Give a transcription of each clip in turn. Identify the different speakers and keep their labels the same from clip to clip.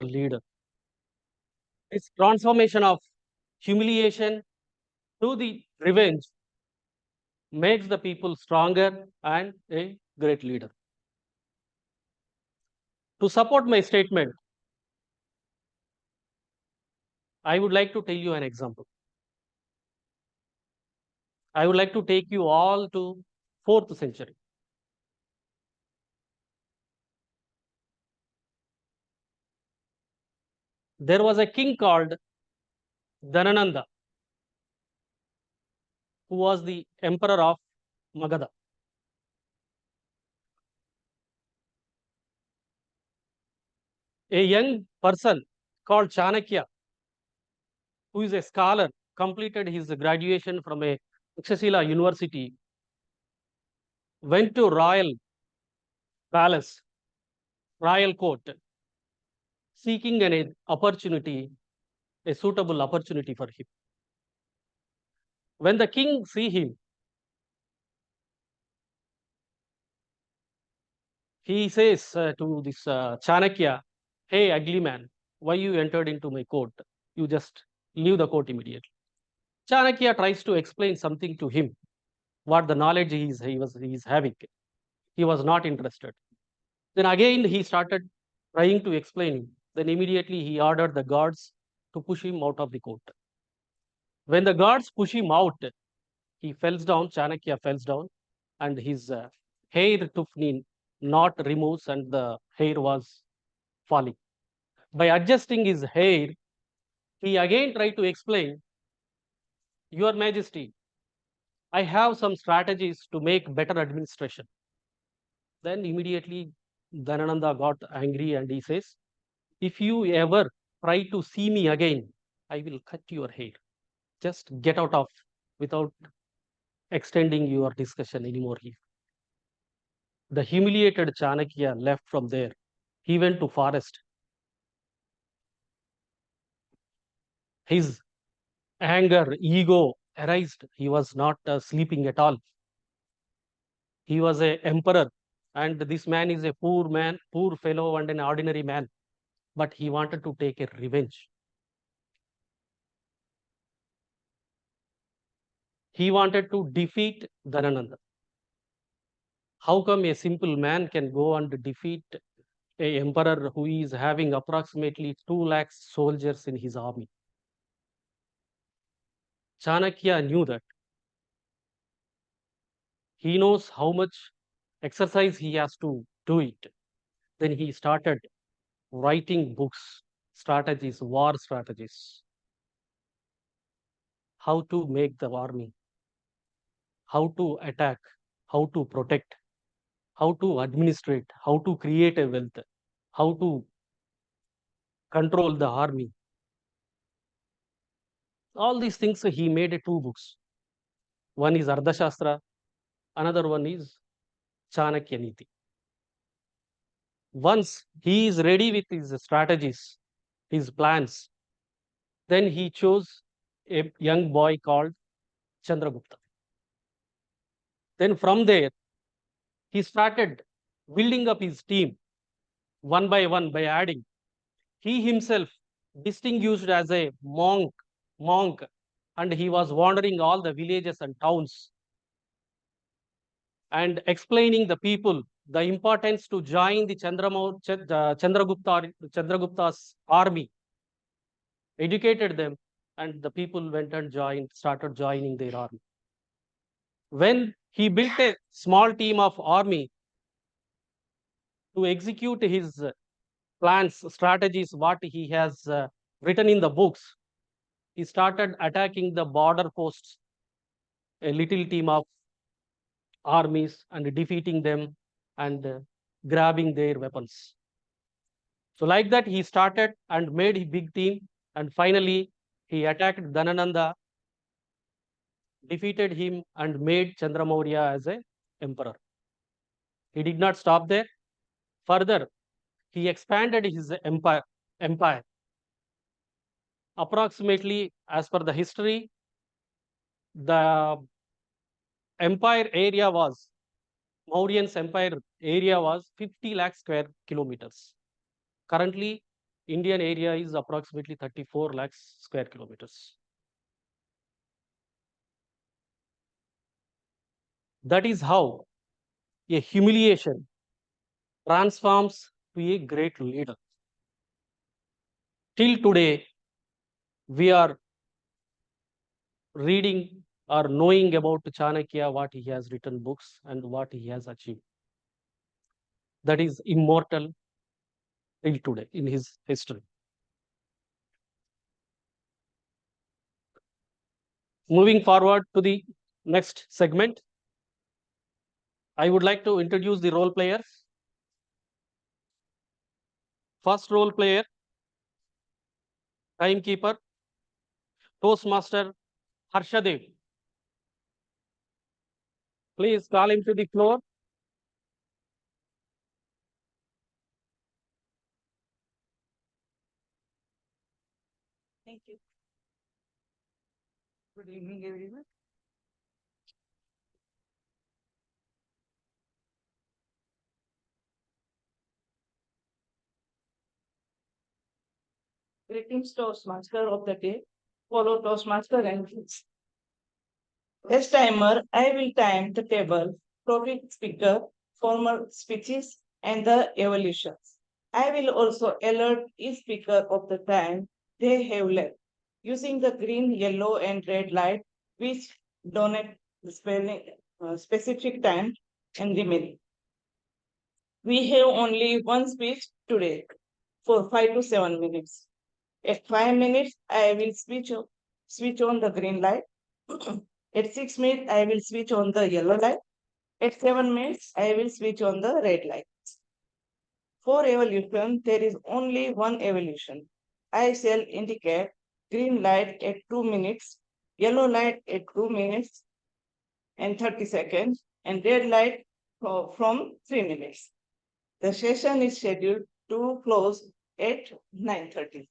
Speaker 1: leader. This transformation of humiliation to the revenge makes the people stronger and a great leader. To support my statement, I would like to tell you an example. I would like to take you all to 4th century. There was a king called Dhanananda, who was the emperor of Magadha. A young person called Chanakya, who is a scholar, completed his graduation from a Takshashila University, went to royal palace, royal court, seeking an opportunity, a suitable opportunity for him. When the king see him, he says to this Chanakya, "Hey, ugly man, why you entered into my court? You just leave the court immediately." Chanakya tries to explain something to him, what the knowledge he is having. He was not interested. Then again he started trying to explain. Then immediately he ordered the guards to push him out of the court. When the guards push him out, he falls down. Chanakya falls down, and his hair tufni not removes, and the hair was falling. By adjusting his hair, he again tried to explain, "Your Majesty, I have some strategies to make better administration." Then immediately Dhanananda got angry and he says, "If you ever try to see me again, I will cut your hair. Just get out of without extending your discussion anymore here." The humiliated Chanakya left from there. He went to forest. His anger, ego arised. He was not sleeping at all. He was a emperor, and this man is a poor man, poor fellow, and an ordinary man. But he wanted to take a revenge. He wanted to defeat Dhanananda. How come a simple man can go and defeat a emperor who is having approximately 2 lakhs soldiers in his army? Chanakya knew that. He knows how much exercise he has to do it. Then he started writing books, strategies, war strategies, how to make the army, how to attack, how to protect, how to administrate, how to create a wealth, how to control the army. All these things he made 2 books. One is Ardhashastra, another one is Chanakya Niti. Once he is ready with his strategies, his plans, then he chose a young boy called Chandragupta. Then from there, he started building up his team one by one by adding. He himself distinguished as a monk, and he was wandering all the villages and towns and explaining the people the importance to join the Chandragupta's army, educated them, and the people went and started joining their army. When he built a small team of army to execute his plans, strategies, what he has written in the books, he started attacking the border posts, a little team of armies, and defeating them and grabbing their weapons. So like that, he started and made a big team, and finally he attacked Dhanananda, defeated him, and made Chandramaurya as a emperor. He did not stop there. Further, he expanded his empire. Approximately, as per the history, the empire area was Mauryan's empire area was 50 lakh square kilometers. Currently, Indian area is approximately 34 lakhs square kilometers. That is how a humiliation transforms to a great leader. Till today, we are reading or knowing about Chanakya, what he has written books and what he has achieved. That is immortal till today in his history. Moving forward to the next segment, I would like to introduce the role players. First role player, timekeeper, Toastmaster Harshadev. Please call him to the floor.
Speaker 2: Thank you. Good evening, everyone. Greetings, Toastmaster of the day. Follow Toastmaster and rules. As timer, I will time the table, topic speaker, formal speeches, and the evolutions. I will also alert each speaker of the time they have left using the green, yellow, and red light, which donate the specific time and remaining. We have only one speech today for 5 to 7 minutes. At 5 minutes, I will switch on the green light. At 6 minutes, I will switch on the yellow light. At 7 minutes, I will switch on the red light. For evolution, there is only one evolution. I shall indicate green light at 2 minutes, yellow light at 2 minutes and 30 seconds, and red light from 3 minutes. The session is scheduled to close at 9:30.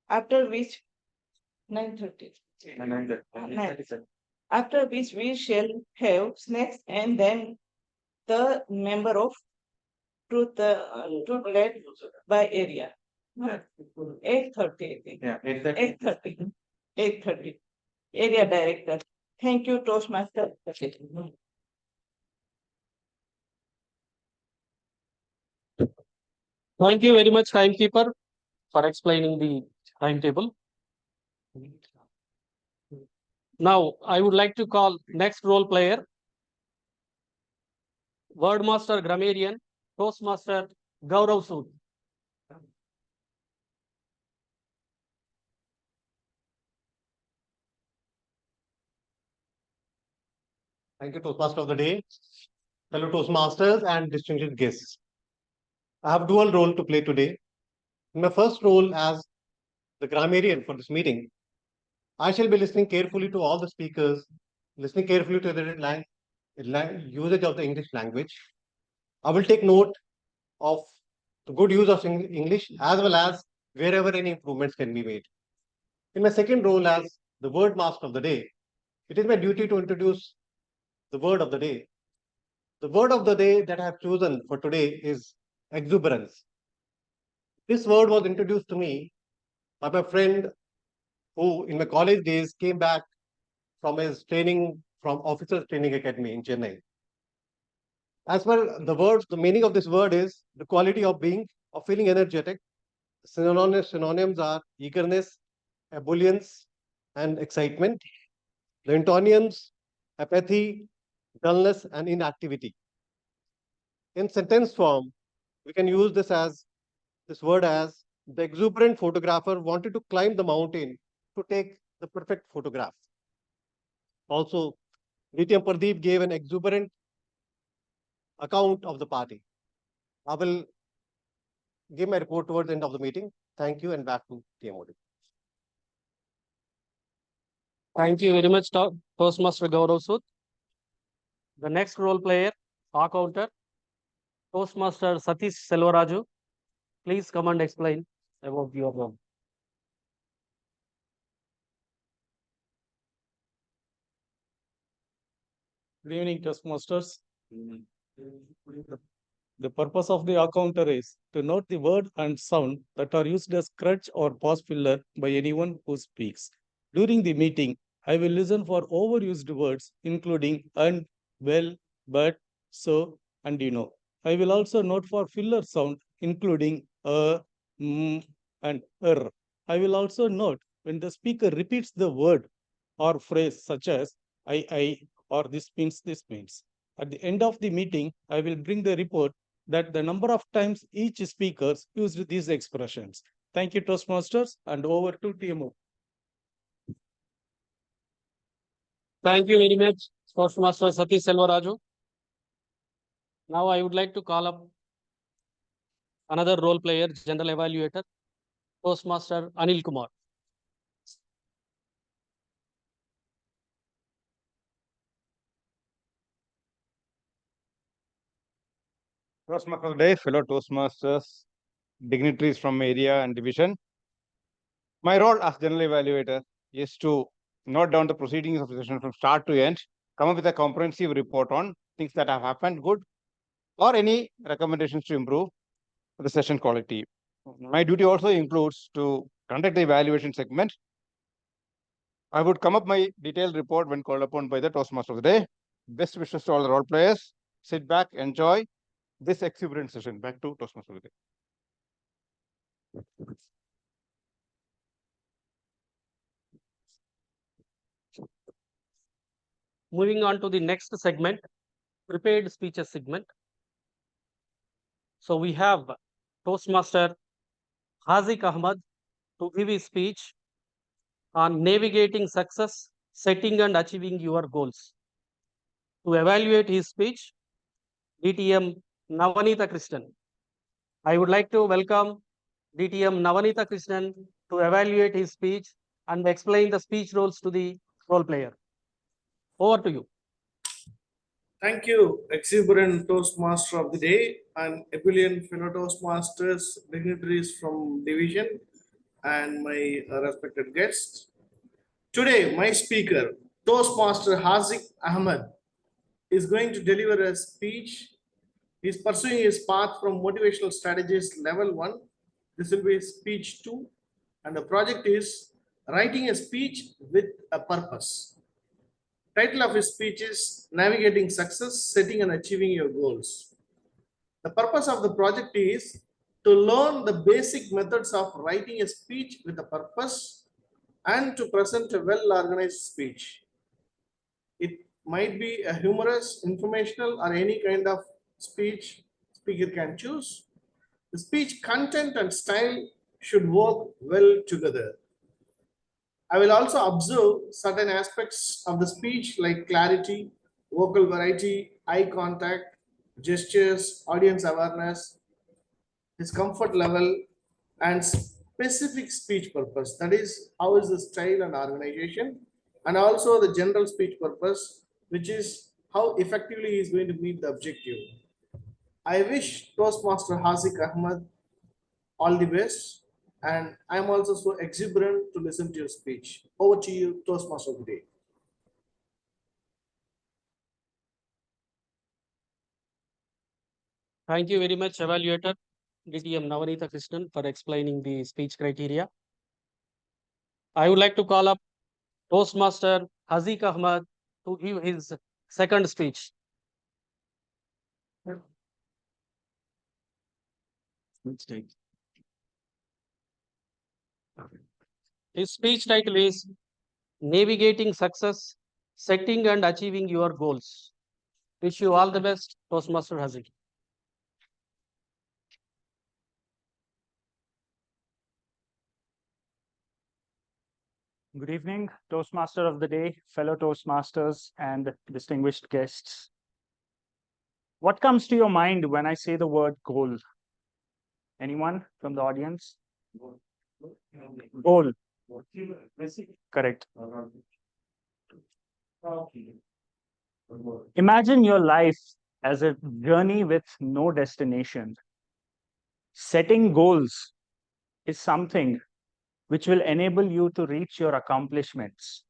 Speaker 2: After which 9:30. 9:30. After which we shall have snacks and then the member of truth led by area. 8:30, I think. Yeah, 8:30. 8:30. 8:30. Area director. Thank you, Toastmaster.
Speaker 1: Thank you very much, timekeeper, for explaining the timetable. Now, I would like to call next role player, Wordmaster Grammarian, Toastmaster Gaurav Sood.
Speaker 3: Thank you, Toastmaster of the day, fellow Toastmasters and distinguished guests. I have dual role to play today. In my first role as the grammarian for this meeting, I shall be listening carefully to all the speakers, listening carefully to the usage of the English language. I will take note of the good use of English as well as wherever any improvements can be made. In my second role as the word master of the day, it is my duty to introduce the word of the day. The word of the day that I have chosen for today is exuberance. This word was introduced to me by my friend who, in my college days, came back from his training from Officers Training Academy in Chennai. As per the words, the meaning of this word is the quality of feeling energetic. Synonyms are eagerness, ebullience, and excitement. The antonyms, apathy, dullness, and inactivity. In sentence form, we can use this word as the exuberant photographer wanted to climb the mountain to take the perfect photograph. Also, DTM Pradeep gave an exuberant account of the party. I will give my report towards the end of the meeting. Thank you, and back to TMOD.
Speaker 1: Thank you very much, Toastmaster Gaurav Sood. The next role player, counter, Toastmaster Satish Selvaraju. Please come and explain about your role.
Speaker 4: Good evening, Toastmasters. The purpose of the accounter is to note the word and sound that are used as crutch or pause filler by anyone who speaks. During the meeting, I will listen for overused words, including and, well, but, so, and you know. I will also note for filler sound, including and I will also note when the speaker repeats the word or phrase such as I, or this means, this means. At the end of the meeting, I will bring the report that the number of times each speaker used these expressions. Thank you, Toastmasters, and over to TMO.
Speaker 1: Thank you very much, Toastmaster Satish Selvaraju. Now I would like to call up another role player, general evaluator, Toastmaster Anil Kumar.
Speaker 5: Toastmaster of the day, fellow Toastmasters, dignitaries from area and division. My role as general evaluator is to note down the proceedings of the session from start to end, come up with a comprehensive report on things that have happened good or any recommendations to improve the session quality. My duty also includes to conduct the evaluation segment. I would come up my detailed report when called upon by the Toastmaster of the day. Best wishes to all the role players. Sit back, enjoy this exuberant session. Back to Toastmaster of the day.
Speaker 1: Moving on to the next segment, prepared speeches segment. So we have Toastmaster Hazik Ahmad to give his speech on navigating success, setting and achieving your goals. To evaluate his speech, DTM Navanita Krishnan. I would like to welcome DTM Navanita Krishnan to evaluate his speech and explain the speech roles to the role player. Over to you.
Speaker 6: Thank you, Exuberant Toastmaster of the Day and Ebullient fellow Toastmasters, dignitaries from division, and my respected guests. Today, my speaker, Toastmaster Hazik Ahmed, is going to deliver a speech. He is pursuing his path from motivational strategies level 1. This will be speech 2, and the project is writing a speech with a purpose. Title of his speech is Navigating Success, Setting and Achieving Your Goals. The purpose of the project is to learn the basic methods of writing a speech with a purpose and to present a well-organized speech. It might be a humorous, informational, or any kind of speech speaker can choose. The speech content and style should work well together. I will also observe certain aspects of the speech like clarity, vocal variety, eye contact, gestures, audience awareness, his comfort level, and specific speech purpose. That is, how is the style and organization, and also the general speech purpose, which is how effectively he is going to meet the objective. I wish Toastmaster Hazik Ahmed all the best. And I'm also so exuberant to listen to your speech. Over to you, Toastmaster of the Day.
Speaker 1: Thank you very much, evaluator DTM Navanita Krishnan, for explaining the speech criteria. I would like to call up Toastmaster Hazik Ahmad to give his second speech. His speech title is Navigating Success, Setting and Achieving Your Goals. Wish you all the best, Toastmaster Hazik.
Speaker 7: Good evening, Toastmaster of the Day, fellow Toastmasters, and distinguished guests. What comes to your mind when I say the word goal? Anyone from the audience? Goal. Correct. Imagine your life as a journey with no destination. Setting goals is something which will enable you to reach your accomplishments.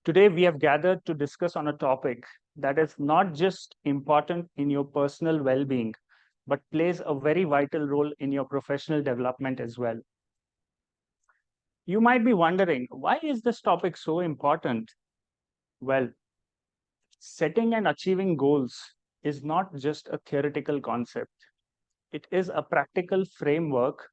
Speaker 7: Today, we have gathered to discuss on a topic that is not just important in your personal well-being, but plays a very vital role in your professional development as well. You might be wondering, why is this topic so important? Well, setting and achieving goals is not just a theoretical concept. It is a practical framework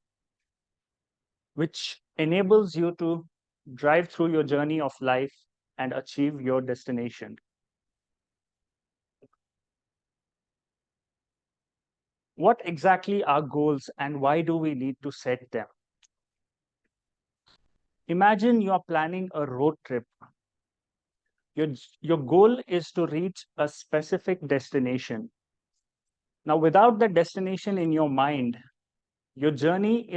Speaker 7: which enables you to drive through your journey of life and achieve your destination. What exactly are goals and why do we need to set them? Imagine you are planning a road trip. Your goal is to reach a specific destination. Now, without the destination in your mind, your journey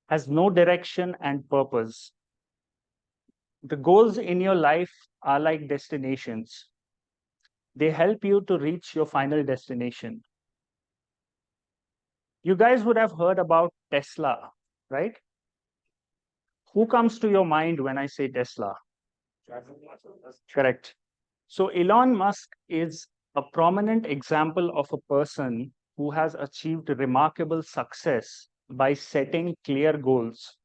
Speaker 7: has no direction and purpose. The goals in your life are like destinations. They help you to reach your final destination. You guys would have heard about Tesla, right? Who comes to your mind when I say Tesla? Correct. So Elon Musk is a prominent example of a person who has achieved remarkable success by setting clear goals.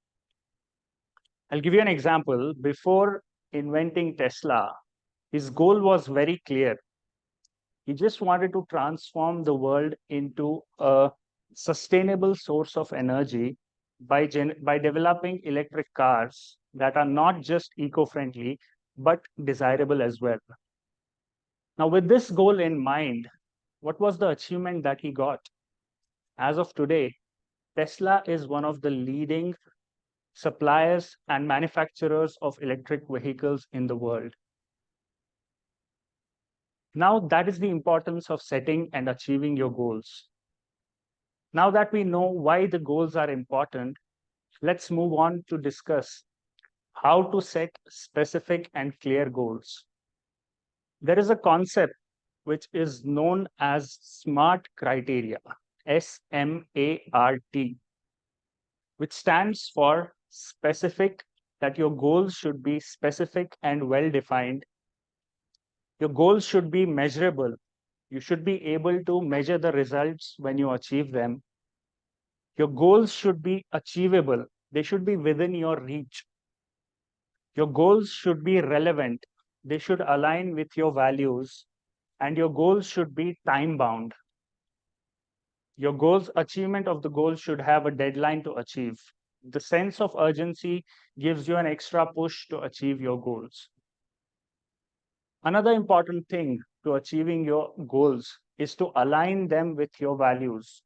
Speaker 7: I'll give you an example. Before inventing Tesla, his goal was very clear. He just wanted to transform the world into a sustainable source of energy by developing electric cars that are not just eco-friendly, but desirable as well. Now, with this goal in mind, what was the achievement that he got? As of today, Tesla is one of the leading suppliers and manufacturers of electric vehicles in the world. Now, that is the importance of setting and achieving your goals. Now that we know why the goals are important, let's move on to discuss how to set specific and clear goals. There is a concept which is known as SMART criteria, SMART, which stands for specific, that your goals should be specific and well defined. Your goals should be measurable. You should be able to measure the results when you achieve them. Your goals should be achievable. They should be within your reach. Your goals should be relevant. They should align with your values, and your goals should be time bound. Your goals, achievement of the goal should have a deadline to achieve. The sense of urgency gives you an extra push to achieve your goals. Another important thing to achieving your goals is to align them with your values.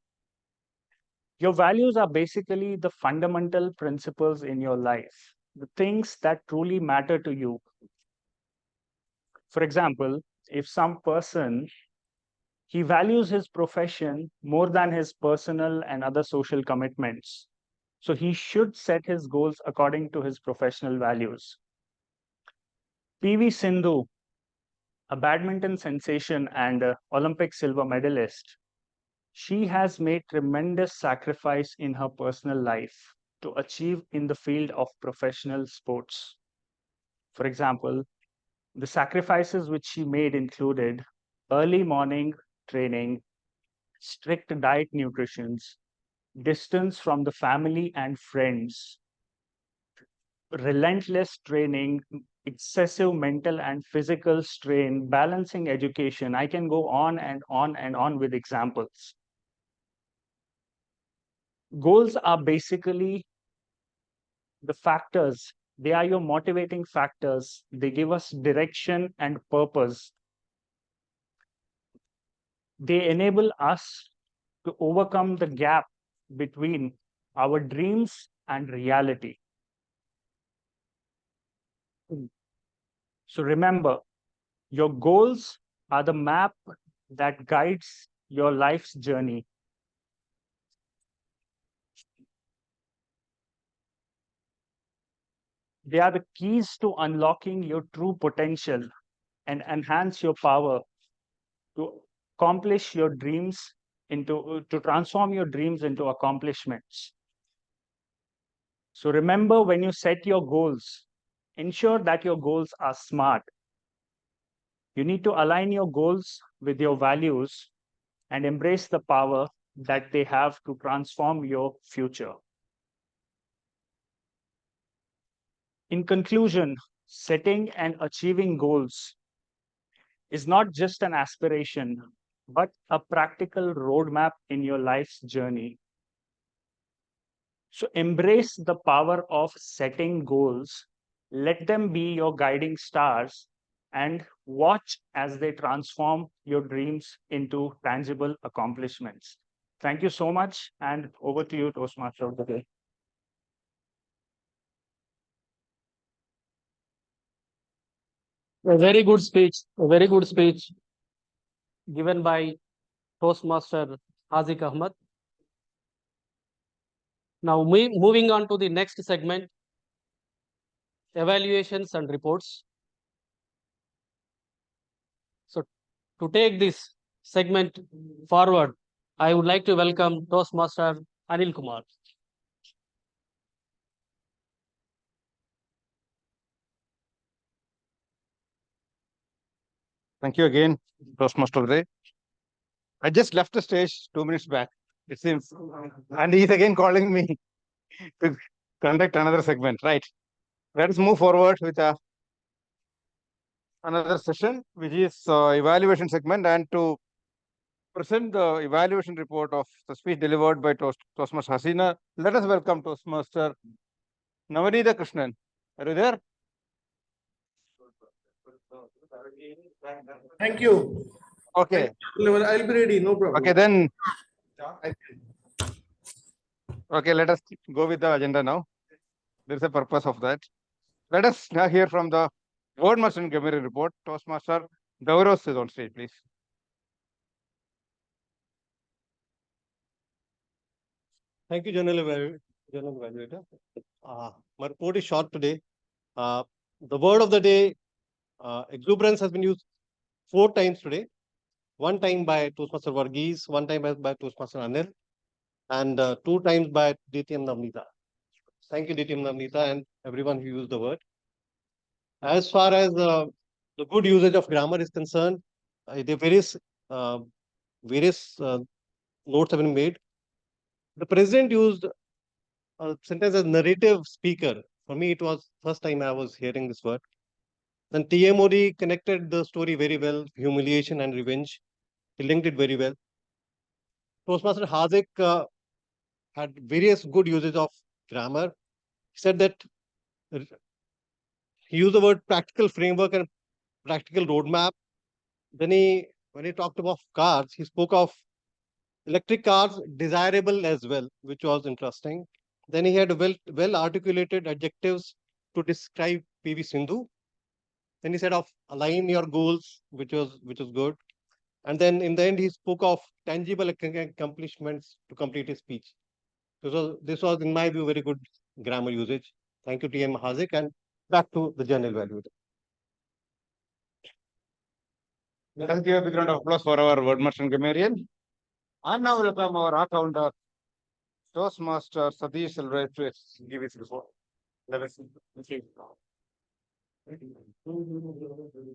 Speaker 7: Your values are basically the fundamental principles in your life, the things that truly matter to you. For example, if some person, he values his profession more than his personal and other social commitments, so he should set his goals according to his professional values. PV Sindhu, a badminton sensation and Olympic silver medalist, she has made tremendous sacrifice in her personal life to achieve in the field of professional sports. For example, the sacrifices which she made included early morning training, strict diet nutrition, distance from the family and friends, relentless training, excessive mental and physical strain, balancing education. I can go on and on and on with examples. Goals are basically the factors. They are your motivating factors. They give us direction and purpose. They enable us to overcome the gap between our dreams and reality. So remember, your goals are the map that guides your life's journey. They are the keys to unlocking your true potential and enhance your power to accomplish your dreams to transform your dreams into accomplishments. So remember, when you set your goals, ensure that your goals are SMART. You need to align your goals with your values and embrace the power that they have to transform your future. In conclusion, setting and achieving goals is not just an aspiration, but a practical roadmap in your life's journey. So embrace the power of setting goals, let them be your guiding stars, and watch as they transform your dreams into tangible accomplishments. Thank you so much, and over to you, Toastmaster of the Day.
Speaker 1: A very good speech, a very good speech given by Toastmaster Hazik Ahmad. Now, moving on to the next segment, evaluations and reports. So, to take this segment forward, I would like to welcome Toastmaster Anil Kumar.
Speaker 5: Thank you again, Toastmaster of the Day. I just left the stage 2 minutes back, it seems, and he's again calling me to conduct another segment. Right. Let us move forward with another session, which is evaluation segment, and to present the evaluation report of the speech delivered by Toastmaster Hasina. Let us welcome Toastmaster Navanitha Krishnan. Are you there?
Speaker 6: Thank you.
Speaker 5: Okay.
Speaker 6: I'll be ready, no problem.
Speaker 5: Okay, then. Okay, let us go with the agenda now. There's a purpose of that. Let us now hear from the Wordmaster and Gameri report. Toastmaster Gaurav is on stage, please.
Speaker 3: Thank you, General Evaluator. My report is short today. The word of the day, exuberance, has been used 4 times today. 1 time by Toastmaster Varghese, 1 time by Toastmaster Anil, and 2 times by DTM Navneeta. Thank you, DTM Navneeta, and everyone who used the word. As far as the good usage of grammar is concerned, the various notes have been made. The president used a sentence as narrative speaker. For me, it was first time I was hearing this word. Then TMOD connected the story very well, humiliation and revenge. He linked it very well. Toastmaster Hazik had various good uses of grammar. He said that he used the word practical framework and practical roadmap. Then when he talked about cars, he spoke of electric cars desirable as well, which was interesting. Then he had well articulated adjectives to describe PV Sindhu. Then he said of align your goals, which was good. And then in the end, he spoke of tangible accomplishments to complete his speech. This was, in my view, very good grammar usage. Thank you, TM Hazik, and back to the general value.
Speaker 5: Thank you. A big round of applause for our Wordmaster and Gamerian. And now welcome our accountant, Toastmaster Satish Selvaraj, to give his report.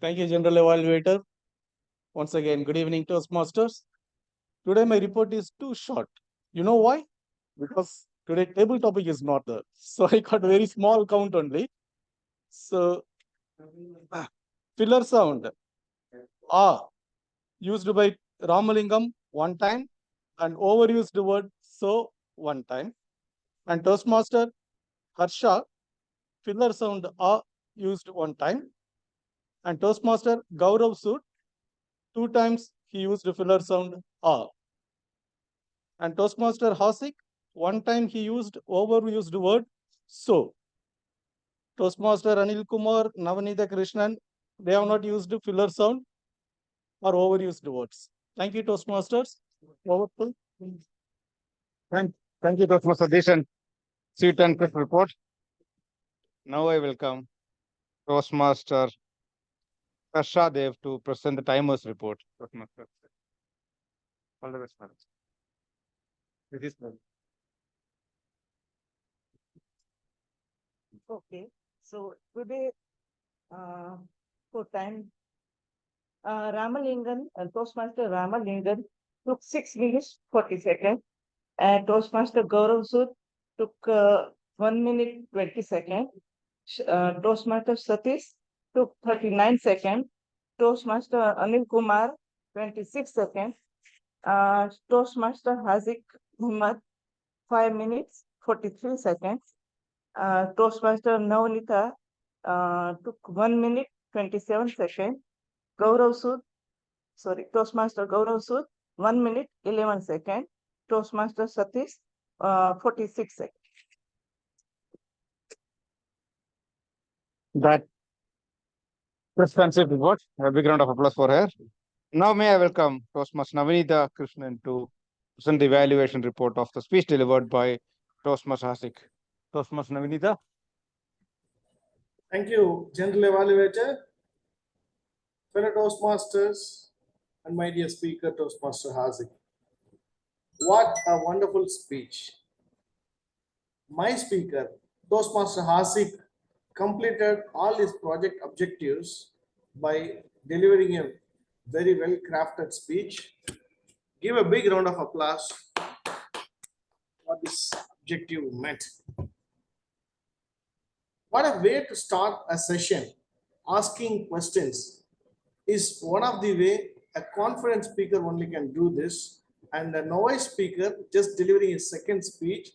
Speaker 4: Thank you, General Evaluator. Once again, good evening, Toastmasters. Today, my report is too short. You know why? Because today table topic is not there. So I got very small count only. So filler sound used by Ramalingam 1 time and overused word so 1 time. And Toastmaster Harsha filler sound used 1 time. And Toastmaster Gaurav Sood 2 times he used filler sound And Toastmaster Hasik 1 time he used overused word so. Toastmaster Anil Kumar, Navanitha Krishnan, they have not used filler sound or overused words. Thank you, Toastmasters. Over.
Speaker 5: Thank you, Toastmaster Satish, sweet and quick report. Now I welcome Toastmaster Harsha Dev to present the timers report. Toastmaster. All the best, madam.
Speaker 2: Okay, so today, for time Ramalingam, Toastmaster Ramalingam took 6 minutes 40 seconds, and Toastmaster Gaurav Sood took 1 minute 20 seconds. Toastmaster Satish took 39 seconds. Toastmaster Anil Kumar 26 seconds. Toastmaster Hazik Muhammad 5 minutes 43 seconds. Toastmaster Navnita took 1 minute 27 seconds. Toastmaster Gaurav Sood 1 minute 11 seconds. Toastmaster Satish 46 seconds.
Speaker 5: That responsive report. A big round of applause for her. Now may I welcome Toastmaster Navanitha Krishnan to present the evaluation report of the speech delivered by Toastmaster Hasik. Toastmaster Navanitha.
Speaker 6: Thank you, General Evaluator, fellow Toastmasters, and my dear speaker, Toastmaster Hazik. What a wonderful speech. My speaker, Toastmaster Hazik, completed all his project objectives by delivering a very well crafted speech. Give a big round of applause for this objective met. What a way to start a session. Asking questions is one of the way a confident speaker only can do this, and a novice speaker just delivering his second speech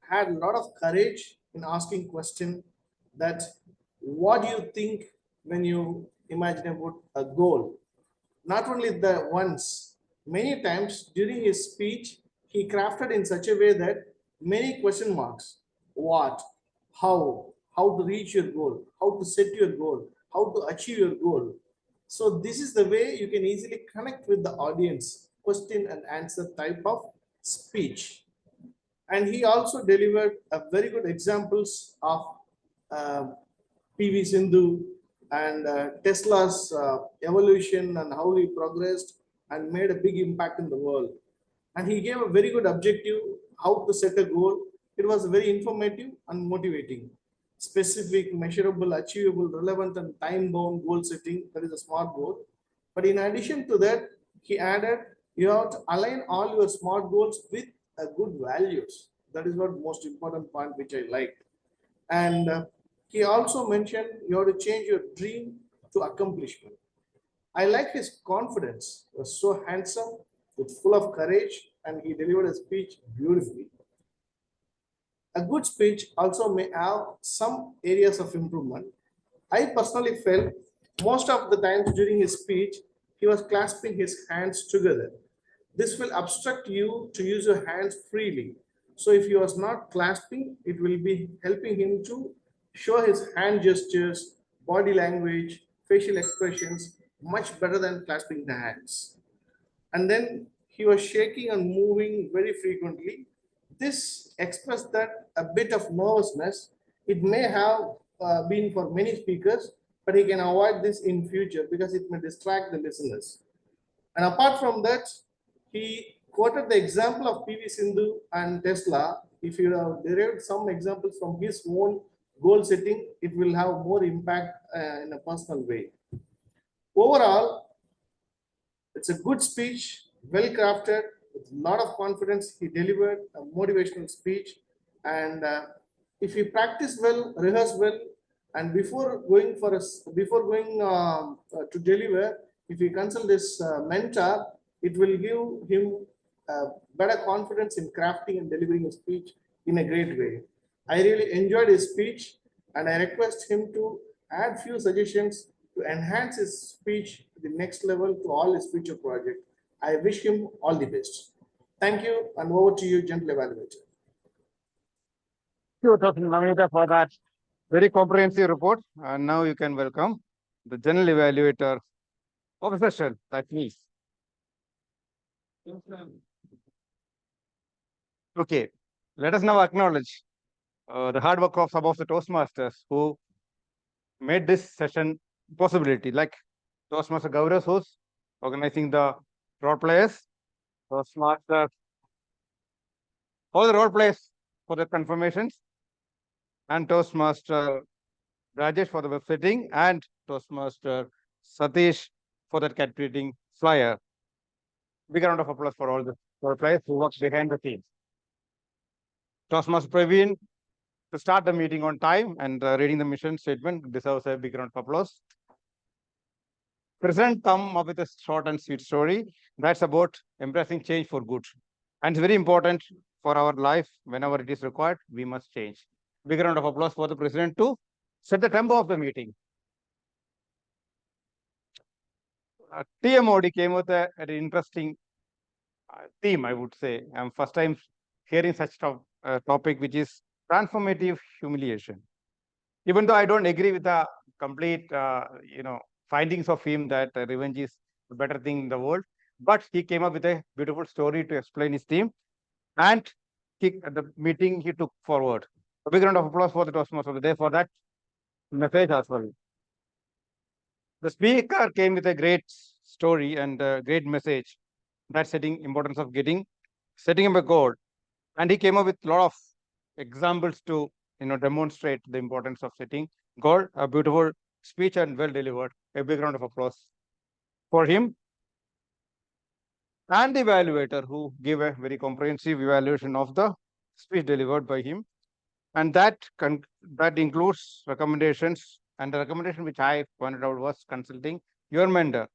Speaker 6: had a lot of courage in asking question that what do you think when you imagine about a goal. Not only the once, many times during his speech he crafted in such a way that many question marks: what, how to reach your goal, how to set your goal, how to achieve your goal. So this is the way you can easily connect with the audience, question and answer type of speech. And he also delivered a very good examples of uh, PV Sindhu and Tesla's evolution and how he progressed and made a big impact in the world. And he gave a very good objective how to set a goal. It was very informative and motivating. Specific, measurable, achievable, relevant, and time-bound goal setting. That is a smart goal. But in addition to that, he added you have to align all your smart goals with a good values. That is what most important point which I liked. And he also mentioned you have to change your dream to accomplishment. I like his confidence. He was so handsome, with full of courage, and he delivered a speech beautifully. A good speech also may have some areas of improvement. I personally felt most of the times during his speech, he was clasping his hands together. This will obstruct you to use your hands freely. So if he was not clasping, it will be helping him to show his hand gestures, body language, facial expressions much better than clasping the hands. And then he was shaking and moving very frequently. This expressed that a bit of nervousness. It may have been for many speakers, but he can avoid this in future because it may distract the listeners. And apart from that, he quoted the example of PV Sindhu and Tesla. If you have derived some examples from his own goal setting, it will have more impact in a personal way. Overall, it's a good speech, well crafted, with a lot of confidence. He delivered a motivational speech, and if he practice well, rehearse well, and before going to deliver, if he consult his mentor, it will give him better confidence in crafting and delivering a speech in a great way. I really enjoyed his speech, and I request him to add few suggestions to enhance his speech to the next level to all his future projects. I wish him all the best. Thank you, and over to you, gentle evaluator.
Speaker 5: Thank you, Dr. Navanitha, for that very comprehensive report. And now you can welcome the general evaluator of the session, that's me. Okay, let us now acknowledge the hard work of some of the Toastmasters who made this session possibility, like Toastmaster Gaurav Sood, organizing the role players, Toastmaster, all the role players for the confirmations, and Toastmaster Rajesh for the web setting, and Toastmaster Satish for that captivating flyer. Big round of applause for all the players who worked behind the scenes. Toastmaster Praveen, to start the meeting on time and reading the mission statement, deserves a big round of applause. President come up with a short and sweet story that's about embracing change for good. And it's very important for our life. Whenever it is required, we must change. Big round of applause for the president to set the tempo of the meeting. TMOD came with an interesting theme, I would say. I'm first time hearing such topic, which is transformative humiliation. Even though I don't agree with the complete, findings of him that revenge is a better thing in the world, but he came up with a beautiful story to explain his theme, and the meeting he took forward. A big round of applause for the Toastmaster of the day for that message as well. The speaker came with a great story and a great message that setting importance of setting up a goal, and he came up with a lot of examples to demonstrate the importance of setting goal. A beautiful speech and well delivered. A big round of applause for him. And the evaluator who gave a very comprehensive evaluation of the speech delivered by him, and that includes recommendations. And the recommendation which I pointed out was consulting your mentor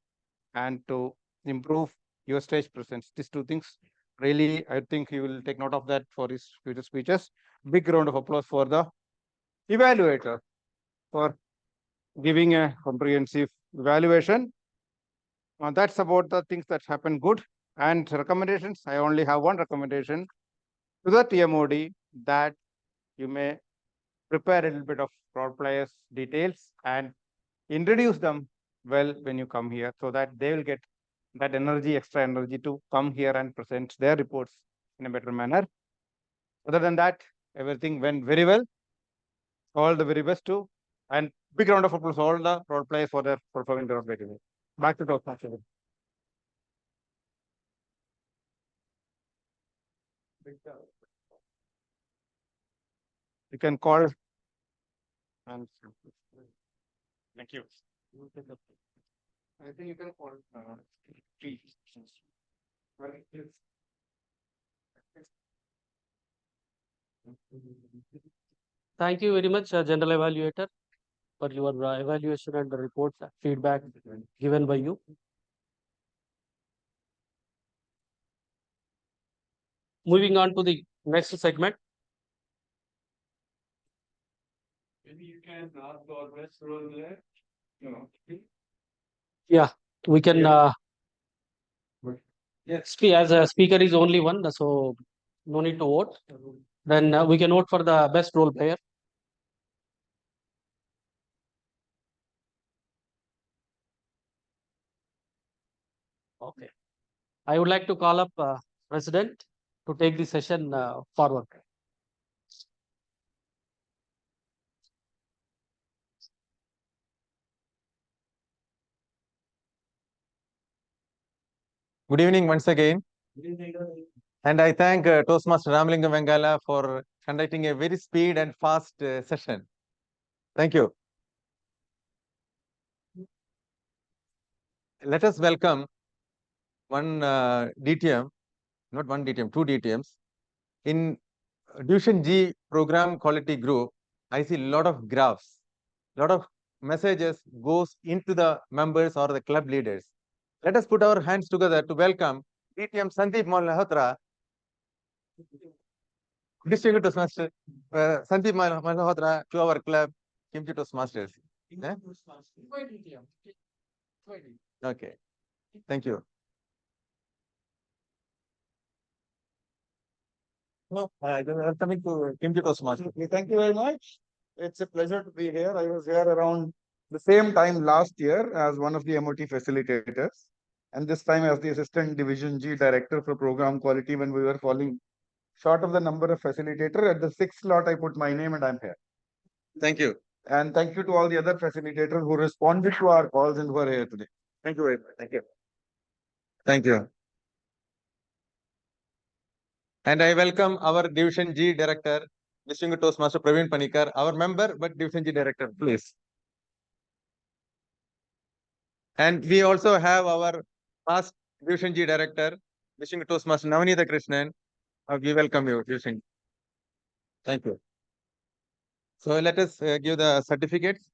Speaker 5: and to improve your stage presence. These two things really, I think he will take note of that for his future speeches. Big round of applause for the evaluator for giving a comprehensive evaluation. That's about the things that happen good. And recommendations, I only have one recommendation to the TMOD, that you may prepare a little bit of role players details and introduce them well when you come here, so that they will get that energy, extra energy to come here and present their reports in a better manner. Other than that, everything went very well. All the very best too. And big round of applause all the role players for their performing their role. Back to Toastmaster. You can call. And thank you. I think you can call.
Speaker 1: Thank you very much, General Evaluator, for your evaluation and the reports, feedback given by you. Moving on to the next segment.
Speaker 4: Maybe you can ask our best role there.
Speaker 1: Yeah, we can.
Speaker 4: Yes.
Speaker 1: As a speaker is only one, so no need to vote. Then we can vote for the best role player. Okay. I would like to call up President to take the session forward.
Speaker 8: Good evening once again. And I thank Toastmaster Ramalingam Vangala for conducting a very speed and fast session. Thank you. Let us welcome one DTM, not one DTM, two DTMs. In Division G program quality group, I see a lot of graphs, a lot of messages goes into the members or the club leaders. Let us put our hands together to welcome DTM Sandeep Malhotra, Distinguished Toastmaster Sandeep Malhotra to our club, Kimchi Toastmasters. Okay, thank you. Coming to Kimchi Toastmasters.
Speaker 9: Thank you very much. It's a pleasure to be here. I was here around the same time last year as one of the MOT facilitators, and this time as the Assistant Division G Director for Program Quality when we were falling short of the number of facilitator. At the 6th slot, I put my name and I'm here.
Speaker 8: Thank you.
Speaker 9: And thank you to all the other facilitators who responded to our calls and who are here today. Thank you very much. Thank you.
Speaker 8: Thank you. And I welcome our Division G Director, Distinguished Toastmaster Praveen Panikar, our member but Division G Director, please. And we also have our past Division G Director, Distinguished Toastmaster Navneeta Krishnan. We welcome you, Division. Thank you. So let us give the certificates.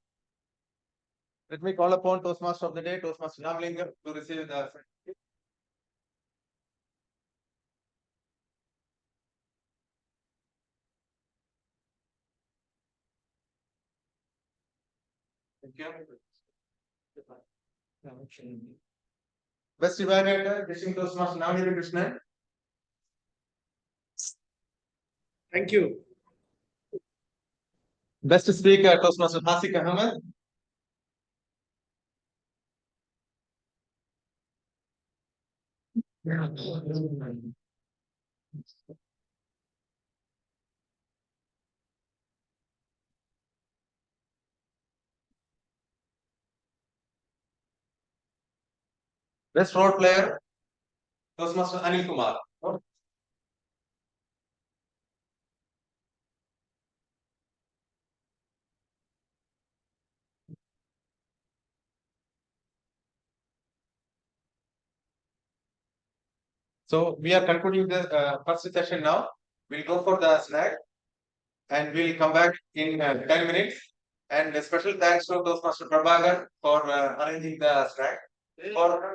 Speaker 8: Let me call upon Toastmaster of the Day, Toastmaster Ramalingam, to receive the certificate. Thank you. Best Evaluator, Distinguished Toastmaster Navneeta Krishnan.
Speaker 6: Thank you.
Speaker 8: Best Speaker, Toastmaster Hasik Ahmed. Best Role Player, Toastmaster Anil Kumar. So we are concluding the first session now. We'll go for the snack and we'll come back in 10 minutes. And a special thanks to Toastmaster Prabhagar for arranging the snack. For